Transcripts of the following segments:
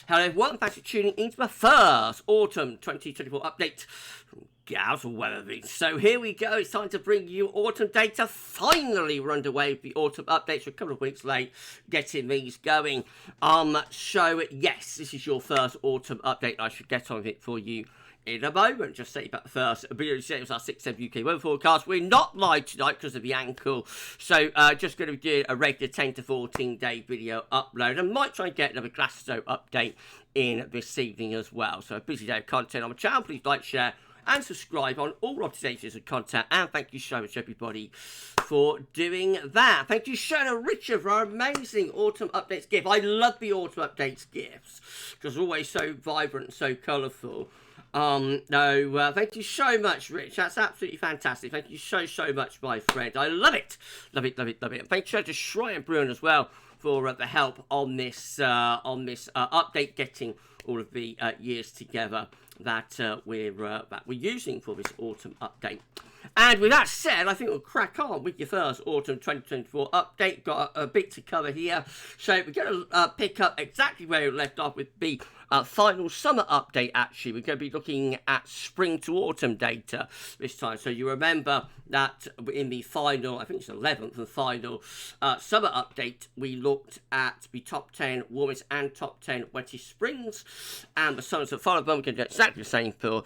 Hello everyone, thanks for tuning into my first Autumn 2024 update from GavsWeatherVids. So here we go, it's time to bring you autumn data. Finally we're underway with the autumn updates. We're a couple of weeks late getting these going. So yes, this is your first autumn update. I should get on it for you in a moment. Just say about the first video. It was our 6-7 UK weather forecast. We're not live tonight because of the ankle, so just going to be doing a regular 10 to 14 day video upload. I might try and get another Glasgow update in this evening as well. So a busy day of content on my channel. Please like, share and subscribe on all of today's of content, and thank you so much everybody for doing that. Thank you Shona Richard for our amazing autumn updates gift. I love the autumn updates gifts because they're always so vibrant and so colourful. Thank you so much, Rich. That's absolutely fantastic. Thank you so much, my friend. I love it. Love it. And thank you to Schreier and Bruin as well for the help on this update, getting all of the years together that we're using for this autumn update. And with that said, I think we'll crack on with your first autumn 2024 update. Got a bit to cover here, so we're going to pick up exactly where we left off with the final summer update. Actually, we're going to be looking at spring to autumn data this time. So you remember that in the final, I think it's 11th and final summer update, we looked at the top 10 warmest and top 10 wettest springs, and the summers that followed them. We're going to do exactly the same for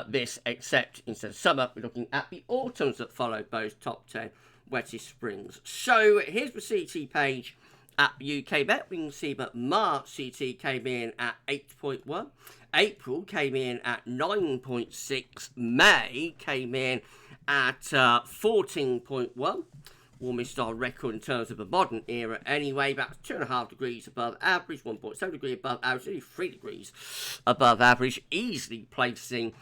this, except instead of summer, we're looking at the autumns that followed those top 10 wettest springs. So here's the CT page at the UK Met. We can see that March CT came in at 8.1, April came in at 9.6, May came in at 14.1, warmest on record in terms of the modern era anyway. About 2.5 degrees above average, 1.7 degrees above average, only 3 degrees above average, easily placing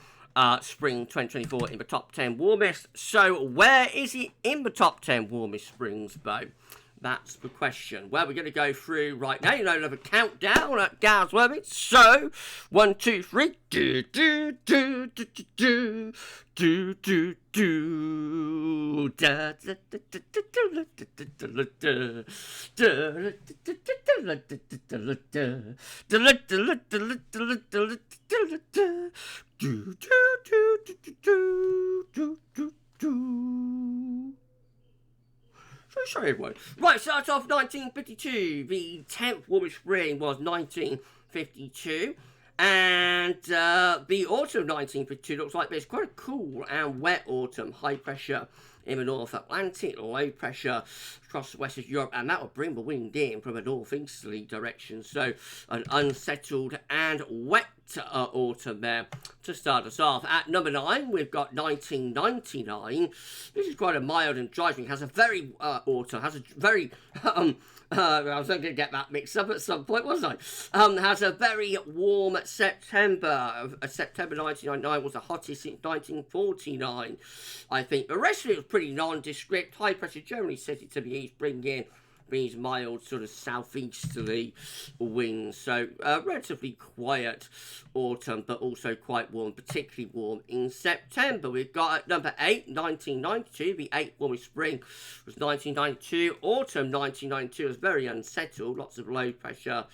spring 2024 in the top 10 warmest. So where is he in the top 10 warmest springs, though? That's the question. Well, we're going to go through right now. You know, another countdown at GavsWeatherVids. So 1, 2, 3. Do do do do do do do do da da da da da da da. Sorry everyone. Right, start off 1952. The 10th warmest spring was 1952. And the autumn of 1952 looks like this. Quite a cool and wet autumn. High pressure in the North Atlantic, low pressure across the west of Europe, and that will bring the wind in from a northeasterly direction. So an unsettled and wet autumn there to start us off. At number 9, we've got 1999. This is quite a mild and dry spring. Has a very autumn. Has a very I was going to get that mixed up at some point, wasn't I? Has a very warm September. September 1999 was the hottest since 1949, I think. The rest of it was pretty nondescript. High pressure generally set it to be bringing in these mild sort of southeasterly winds. So relatively quiet autumn, but also quite warm, particularly warm in September. We've got at number 8, 1992. The 8th warmest spring was 1992. Autumn 1992 was very unsettled. Lots of low pressure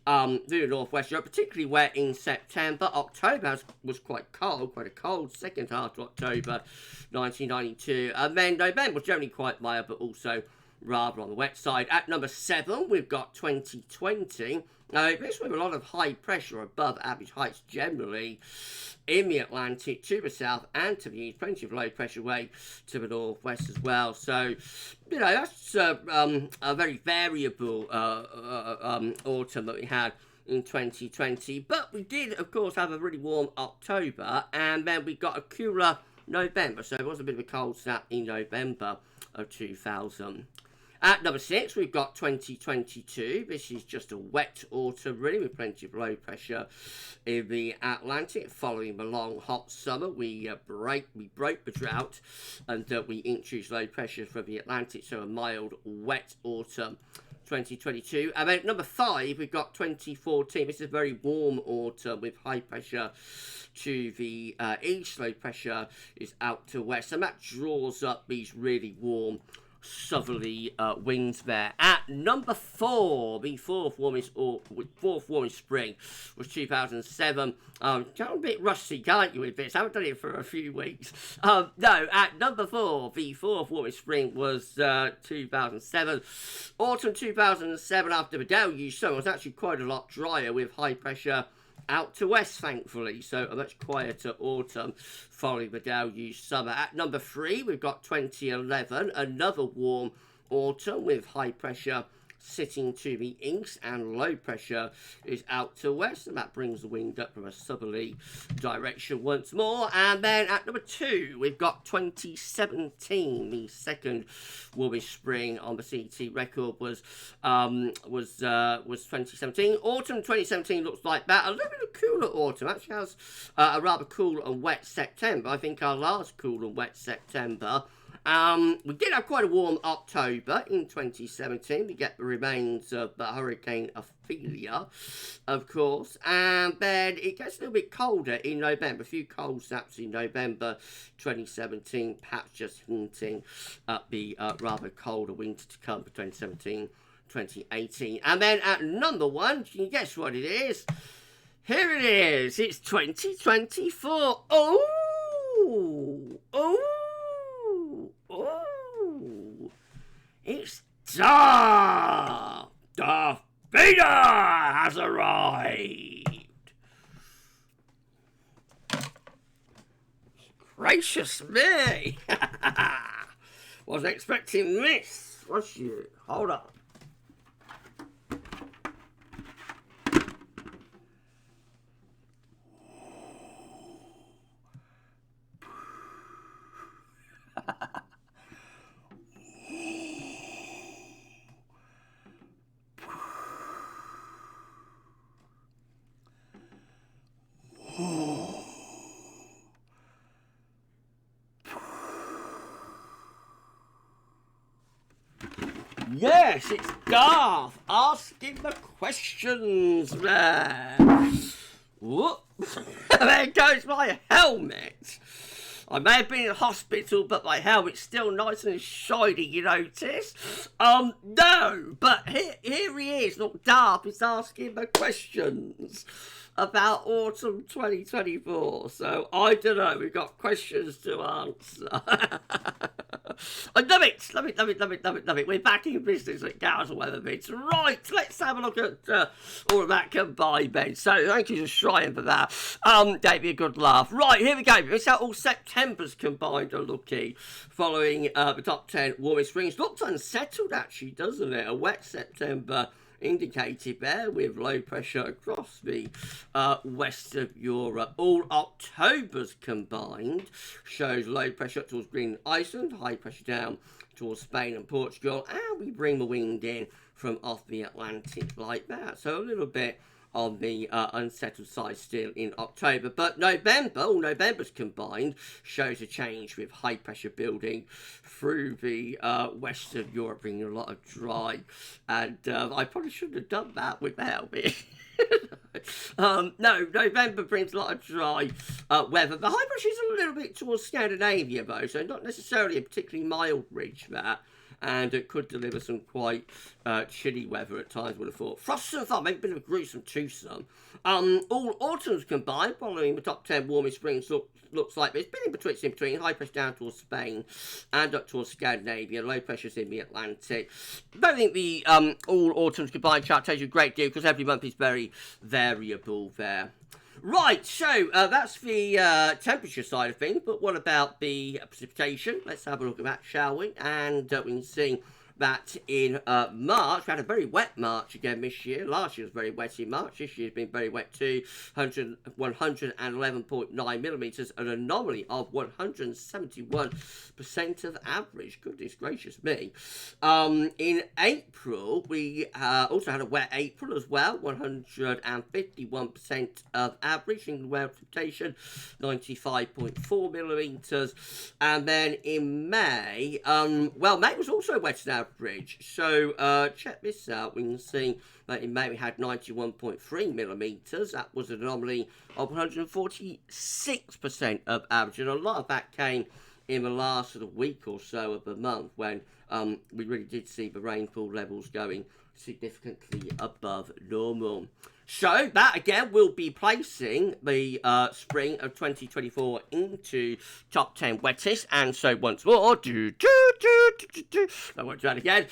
through the northwest Europe, particularly wet in September. October was quite a cold second half of October 1992. And then November was generally quite mild, but also rather on the wet side. At number 7, we've got 2020. Now, this with a lot of high pressure above average heights generally in the Atlantic to the south and to the east. Plenty of low pressure way to the northwest as well. So, you know, that's a very variable autumn that we had in 2020. But we did, of course, have a really warm October, and then we got a cooler November. So it was a bit of a cold snap in November of 2000. At number 6, we've got 2022. This is just a wet autumn, really, with plenty of low pressure in the Atlantic. Following the long, hot summer, we broke the drought, and we introduced low pressure from the Atlantic, so a mild, wet autumn 2022. And then at number 5, we've got 2014. This is a very warm autumn with high pressure to the east. Low pressure is out to west, and that draws up these really warm southerly winds there. At number 4, the fourth warmest spring was 2007. Kind of a bit rusty, can't you, with this? I haven't done it for a few weeks. No, at number 4, the fourth warmest spring was 2007. Autumn 2007, after the deluge summer, was actually quite a lot drier with high pressure out to west, thankfully, so a much quieter autumn following the deluge summer. At number 3, we've got 2011, another warm autumn with high pressure sitting to the east and low pressure is out to west, and that brings the wind up from a southerly direction once more. And then at number 2, we've got 2017, the second warmest spring on the CT record was 2017. Autumn 2017 looks like that. A little bit of cooler autumn. Actually has a rather cool and wet September. I think our last cool and wet September. We did have quite a warm October in 2017. We get the remains of Hurricane Ophelia, of course. And then it gets a little bit colder in November. A few cold snaps in November 2017, perhaps just hinting at the rather colder winter to come for 2017-2018. And then at number 1, can you guess what it is? Here it is. It's 2024. Oh! It's Darth! Darth Vader has arrived! Gracious me! Wasn't expecting this, was you? Hold on. Yes, it's Garth asking the questions there. Whoop. There goes my helmet. I may have been in hospital, but my helmet's still nice and shiny, you notice? No, but here he is. Look, Darth is asking the questions about autumn 2024. So, I don't know, we've got questions to answer. I love it. We're back in business at GavsWeatherVids. Right, let's have a look at all of that combined then. So, thank you to Shrine for that. Gave me a good laugh. Right, here we go. It's how all September's combined are looking following the top 10 warmest springs. Looks unsettled, actually, doesn't it? A wet September indicated there with low pressure across the west of Europe. All October's combined shows low pressure towards Greenland, Iceland, high pressure down towards Spain and Portugal, and we bring the wind in from off the Atlantic like that. So a little bit on the unsettled side still in October. But November, all November's combined, shows a change with high pressure building through the west of Europe, bringing a lot of dry. And I probably shouldn't have done that without me. No, November brings a lot of dry weather. The high pressure is a little bit towards Scandinavia, though, so not necessarily a particularly mild ridge, that. And it could deliver some quite chilly weather at times, would have thought. Frost and thaw, maybe a bit of a gruesome twosome. All autumns combined, following the top 10 warmest springs, looks like this. Been in between, high pressure down towards Spain and up towards Scandinavia, low pressures in the Atlantic. I don't think the all autumns combined chart tells you a great deal, because every month is very variable there. Right, so that's the temperature side of things, but what about the precipitation? Let's have a look at that, shall we? And we can see that in March, we had a very wet March again this year. Last year was very wet in March. This year's been very wet too. 111.9 millimetres, an anomaly of 171% of average. Goodness gracious me. In April, we also had a wet April as well. 151% of average. Single whale precipitation, 95.4 millimetres. And then in May, well, May was also wet than average. So check this out. We can see that in May we had 91.3 millimetres. That was an anomaly of 146% of average, and a lot of that came in the last sort of week or so of the month, when we really did see the rainfall levels going significantly above normal. So that again will be placing the spring of 2024 into top 10 wettest. And so once more, I won't do that again.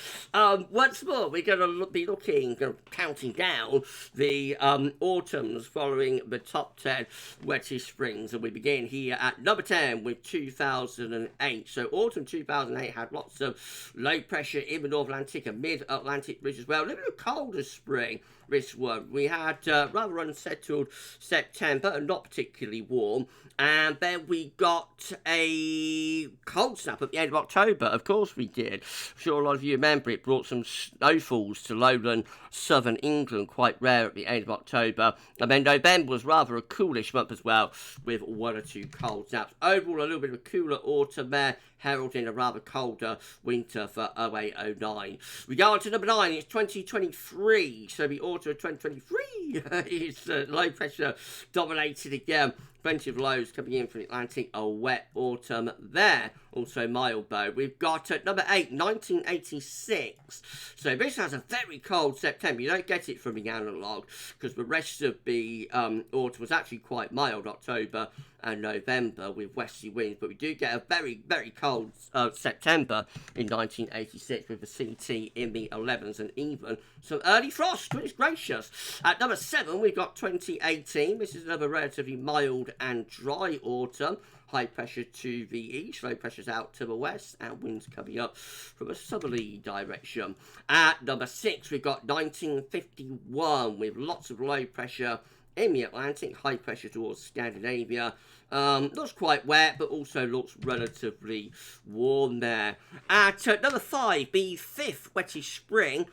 Once more, we're going to be looking, counting down the autumns following the top 10 wettest springs. And we begin here at number 10 with 2008. So autumn 2008 had lots of low pressure in the North Atlantic and mid-Atlantic ridge as well. A little bit colder spring. This one, we had rather unsettled September and not particularly warm, and then we got a cold snap at the end of October. Of course we did. I'm sure a lot of you remember it brought some snowfalls to lowland southern England, quite rare at the end of October. And then November was rather a coolish month as well, with one or two cold snaps. Overall, a little bit of a cooler autumn there, heralding a rather colder winter for 0809. We go on to number 9, it's 2023. So the autumn of 2023 is low pressure dominated again. Plenty of lows coming in from the Atlantic. A wet autumn there. Also mild though. We've got at number 8, 1986. So this has a very cold September. You don't get it from the analogue because the rest of the autumn was actually quite mild, October and November, with westerly winds. But we do get a very, very cold September in 1986 with the CT in the 11s and even some early frost. Goodness gracious. At number 7, we've got 2018. This is another relatively mild and dry autumn. High pressure to the east, low pressures out to the west, and winds coming up from a southerly direction. At number 6, we've got 1951 with lots of low pressure in the Atlantic, high pressure towards Scandinavia. Looks quite wet, but also looks relatively warm there. At number 5, the 5th wettest spring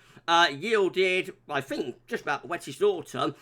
yielded, I think, just about the wettest autumn,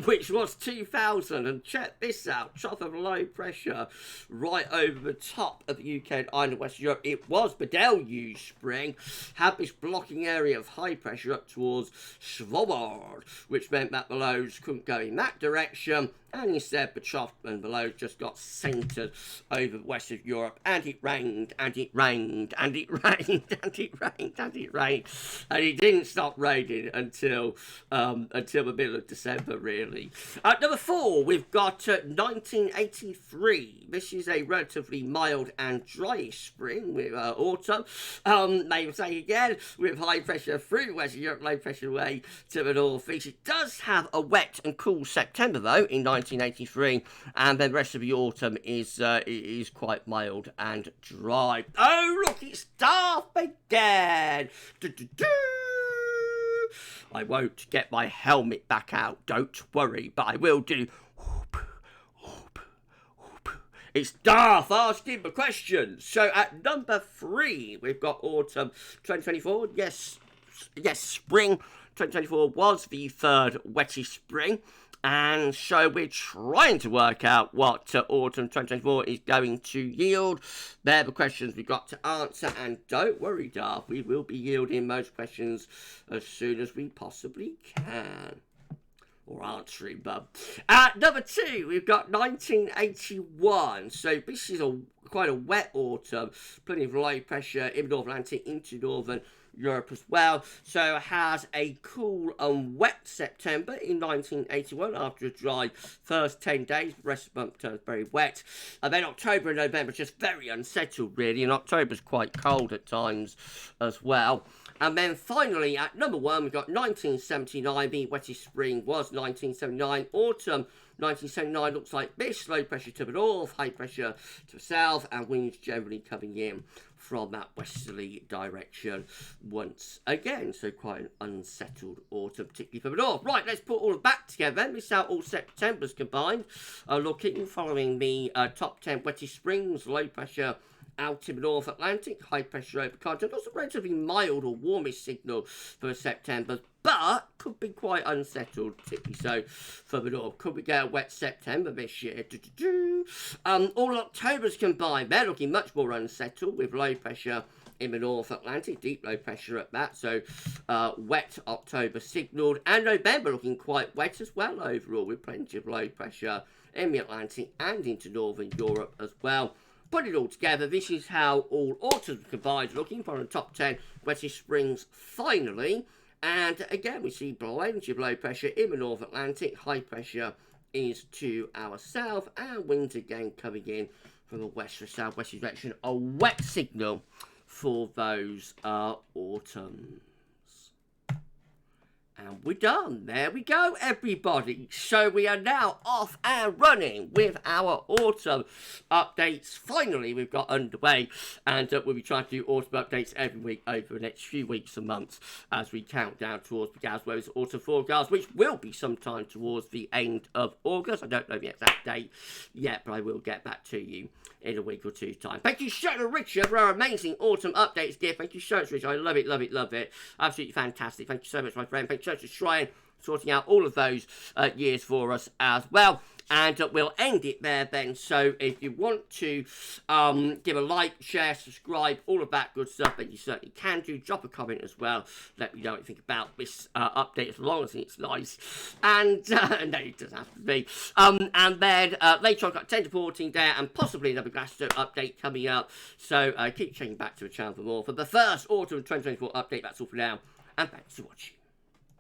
which was 2000. And check this out, trough of low pressure right over the top of the UK and Ireland, Western Europe. It was the deluge spring, had this blocking area of high pressure up towards Svalbard, which meant that the lows couldn't go in that direction. And instead, the trough and the lows just got centred over the west of Europe, and it rained, and it rained, and it rained, and it rained, and it rained, and it didn't stop raining until the middle of December, really. At number 4, we've got 1983. This is a relatively mild and dry spring with autumn. May I say again, with high pressure through Western Europe, low pressure away to the northeast. It does have a wet and cool September, though, in 1983, and then the rest of the autumn is quite mild and dry. Oh, look, it's dark again. I won't get my helmet back out, don't worry, but I will do. It's Darth asking the questions. So at number 3, we've got autumn 2024. Yes, spring 2024 was the 3rd wettest spring. And so we're trying to work out what autumn 2024 is going to yield. They're the questions we've got to answer. And don't worry, Darth, we will be yielding most questions as soon as we possibly can. Or answering them. At number 2, we've got 1981. So this is quite a wet autumn. Plenty of low pressure in the North Atlantic into northern Europe as well. So it has a cool and wet September in 1981 after a dry first 10 days. The rest of the month turns very wet. And then October and November just very unsettled, really. And October's quite cold at times as well. And then finally, at number 1, we've got 1979. The wettest spring was 1979. Autumn 1979 looks like this. Low pressure to the north, high pressure to the south, and winds generally coming in from that westerly direction once again. So quite an unsettled autumn, particularly for the north. Right, let's put all of that together then. This is how all Septembers combined. Looking, following the top 10 wettest springs, low pressure out in the North Atlantic, high pressure over continent. Also relatively mild or warmish signal for September, but could be quite unsettled, particularly so for the north. Could we get a wet September this year? All Octobers combined, they're looking much more unsettled with low pressure in the North Atlantic, deep low pressure at that, so wet October signalled, and November looking quite wet as well overall, with plenty of low pressure in the Atlantic and into Northern Europe as well. put it all together, this is how all autumn combined looking from the top 10 wettest springs finally. And again, we see plenty of low pressure in the North Atlantic. High pressure is to our south, and winds again coming in from the west to southwest direction. A wet signal for those autumns. And we're done. There we go, everybody. So we are now off and running with our autumn updates. Finally, we've got underway, and we'll be trying to do autumn updates every week over the next few weeks and months as we count down towards the GavsWeatherVids autumn forecast, which will be sometime towards the end of August. I don't know the exact date yet, but I will get back to you in a week or two's time. Thank you so much, Richard, for our amazing autumn updates, dear. Thank you so much, Richard. I love it, love it, love it. Absolutely fantastic. Thank you so much, my friend. Thank you so much for trying, sorting out all of those years for us as well. And we'll end it there then. So if you want to give a like, share, subscribe, all of that good stuff, then you certainly can do. Drop a comment as well. Let me know what you think about this update, as long as it's nice. And no, it doesn't have to be. And then later on, I've got 10 to 14 there, and possibly another Glasgow update coming up. So keep checking back to the channel for more. For the first autumn 2024 update, that's all for now. And thanks for watching.